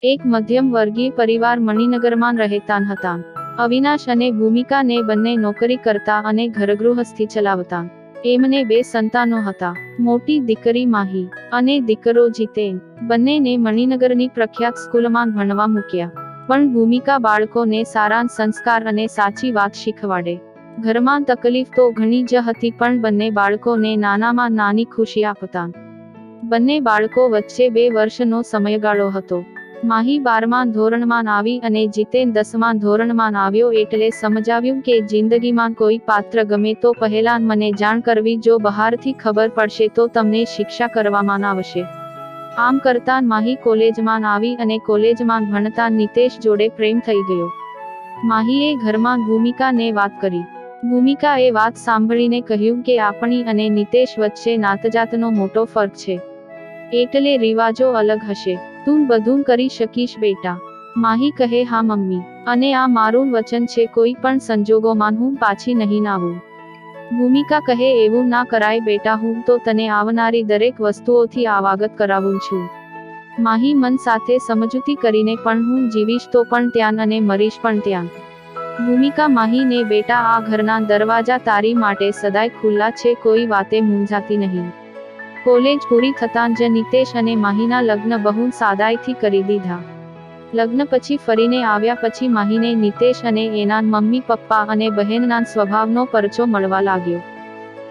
એક મધ્યમ વર્ગીય પરિવાર મણિનગરમાં રહેતા હતા. અવિનાશ અને ભૂમિકા ને બંને નોકરી કરતા અને ઘરગૃહસ્થી ચલાવતા. એમને 2 સંતાનો હતા. મોટી દીકરી માહી અને દીકરો જીતેન. બંનેને મણિનગરની પ્રખ્યાત સ્કૂલમાં ભણવા મૂક્યા. પણ ભૂમિકા બાળકોને સારા સંસ્કાર અને સાચી વાત શીખવાડે. ઘરમાં તકલીફ તો ઘણી જ હતી, પણ બંને બાળકોને નાનામાં નાની ખુશી આપતા. બંને બાળકો વચ્ચે 2 વર્ષનો સમયગાળો હતો. માહી 12મા ધોરણમાં આવી અને જીતેન 10મા ધોરણમાં આવ્યો. એટલે સમજાવ્યું કે જિંદગીમાં કોઈ પાત્ર ગમે તો પહેલા મને જાણ કરવી, જો બહારથી ખબર પડશે તો તમને શિક્ષા કરવામાં આવશે. આમ કરતાં માહી કોલેજમાં આવી અને કોલેજમાં ભણતા નિતેશ જોડે પ્રેમ થઈ ગયો. માહીએ ઘરમાં ભૂમિકાને વાત કરી. ભૂમિકાએ વાત સાંભળીને કહ્યું કે આપણી અને નિતેશ વચ્ચે નાતજાતનો મોટો ફરક છે. એટલે રિવાજો અલગ હશે. તું બધું કરી શકીશ બેટા. માહી કહે હા મમ્મી, અને આ મારું વચન છે, કોઈ પણ સંજોગોમાં હું પાછી નહીં આવું. ભૂમિકા કહે એવું ના કરાય બેટા, હું તો તને આવનારી દરેક વસ્તુઓથી અવાગત કરાવું છું. માહી મન સાથે સમજૂતી કરીને પણ હું જીવીશ તો પણ ત્યાં અને મરીશ પણ ત્યાં. ભૂમિકા માહીને બેટા, આ ઘરના દરવાજા તારી માટે સદાય ખુલ્લા છે, કોઈ વાતે મૂંઝાતી નહીં. કોલેજ પૂરી થતાં જ નિતેશ અને માહીના લગ્ન બહુ સાદાઈથી કરી દીધા. લગ્ન પછી ફરીને આવ્યા પછી માહીને નિતેશ અને એના મમ્મી પપ્પા અને બહેનના સ્વભાવનો પરચો મળવા લાગ્યો.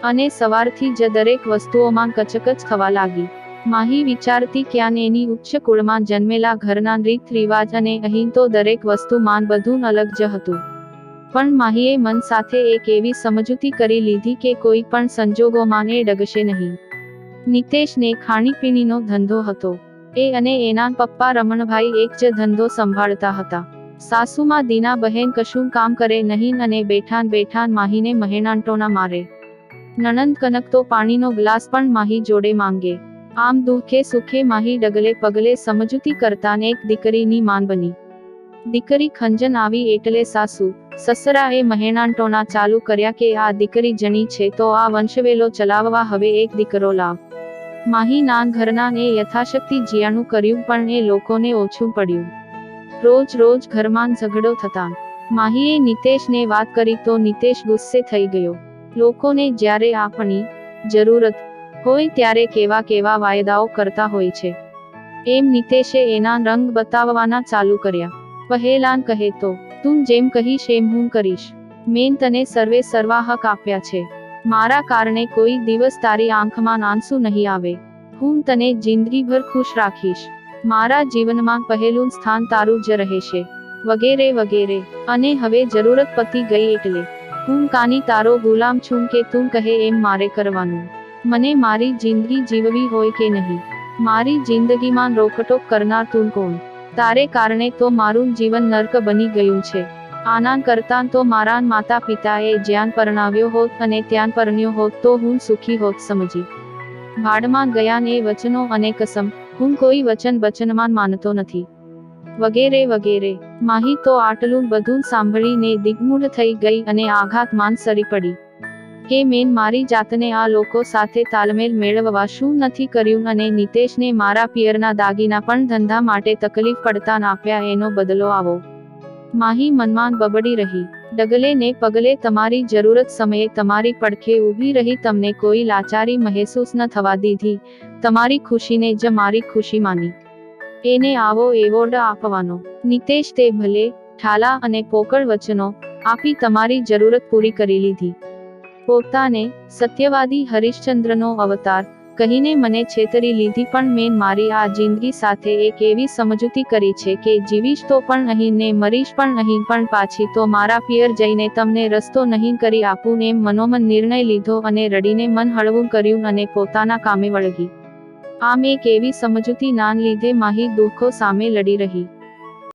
અને સવારથી જ દરેક વસ્તુઓમાં કચકચ થવા લાગી. માહી વિચારતી ક્યાં એની ઉચ્ચ કુળમાં જન્મેલા ઘરના રીત રિવાજ, અને અહીં તો દરેક વસ્તુમાં બધું અલગ જ હતું. પણ માહીએ મન સાથે એક એવી સમજૂતી કરી લીધી કે કોઈ પણ સંજોગોમાં એ ડગશે નહીં. નિતેશને ખાણીપીણીનો ધંધો હતો. એ અને એના પપ્પા રમણભાઈ એક જ ધંધો સંભાળતા હતા. સાસુમાં દીના બહેન કશું કામ કરે નહીં અને બેઠાન બેઠાન માહીને મહેણાંટોના મારે. નણંદ કનક તો પાણીનો ગ્લાસ પણ માહી જોડે માંગે. આમ દુઃખે સુખે માહી ડગલે પગલે સમજૂતી કરતાં એક દીકરીની માન બની. દીકરી ખંજન આવી એટલે સાસુ સસરાએ મહેણાંટોના ચાલુ કર્યા કે આ દીકરી જણી છે તો આ વંશવેલો ચલાવવા હવે એક દીકરો લાવ. માહી નાન ઘરના એ યથાશક્તિ જીયાણું કર્યું, પણ એ લોકોને ઓછું પડ્યું. રોજ રોજ ઘરમાં ઝઘડો થતા. માહીએ નિતેશને વાત કરી તો નિતેશ ગુસ્સે થઈ ગયો. લોકોને જ્યારે આપણી જરૂરત હોય ત્યારે કેવા કેવા વાયદાઓ કરતા હોય છે. એમ નિતેશે એના રંગ બતાવવાના ચાલુ કર્યા. પહેલાન કહે તો તું જેમ કહીશ એમ હું કરીશ. મેં તને સર્વે સર્વા હક આપ્યા છે. મારા કારણે કોઈ દિવસ તારી આંખમાં આંસુ નહીં આવે. હું તને જિંદગીભર ખુશ રાખીશ. મારા જીવનમાં પહેલું સ્થાન તારું જ રહેશે. વગેરે વગેરે. અને હવે જરૂરત પતી ગઈ એટલે હું કાની તારો ગુલામ છું કે તું કહે એમ મારે કરવાનું. મને મારી જિંદગી જીવવી હોય કે નહીં. મારી જિંદગીમાં રોકટોક કરનાર તું કોણ? તારે કારણે તો મારું જીવન નર્ક બની ગયું છે. આના કરતાં તો મારા માતા પિતાએ જ્યાં પરણાવ્યો હોત અને ત્યાં પરણ્યો હોત તો હું સુખી હોત સમજી. ભાડમાં ગયા એ વચનો અને કસમ, હું કોઈ વચન બચનમાં માનતો નથી. વગેરે વગેરે. માહી તો આટલું બધું સાંભળીને દિગ્મૂઢ થઈ ગઈ અને આઘાતમાં સરી પડી કે મેં મારી જાતને આ લોકો સાથે તાલમેલ મેળવવા શું નથી કર્યું, અને નિતેશને મારા પિયરના દાગીના પણ ધંધા માટે તકલીફ પડતા આપ્યા, એનો બદલો આવો. માહી મનમાં બબડી રહી. ડગલે ને પગલે તમારી જરૂરત સમયે તમારી પડખે ઊભી રહી, તમને કોઈ લાચારી મહેસૂસ ન થવા દીધી. તમારી ખુશીને જ મારી ખુશી માની. એને આવો એવોર્ડ આપવાનો. નિતેશ તે ભલે ઠાલા અને પોકળ વચનો આપી તમારી જરૂરત પૂરી કરી લીધી. પોતાને સત્યવાદી હરિશ્ચંદ્રનો અવતાર કહીને મને છેતરી લીધી, પણ મેં મારી આ જિંદગી સાથે એક એવી સમજૂતી કરી છે કે જીવીશ તો પણ અહીં ને મરીશ પણ અહીં, પણ પાછી તો મારા પિયર જઈને તમને રસ્તો નહીં કરી આપું. એમ મનોમન નિર્ણય લીધો અને રડીને મન હળવું કર્યું અને પોતાના કામે વળગી. આમ એક એવી સમજૂતી ના લીધે માહી દુઃખો સામે લડી રહી.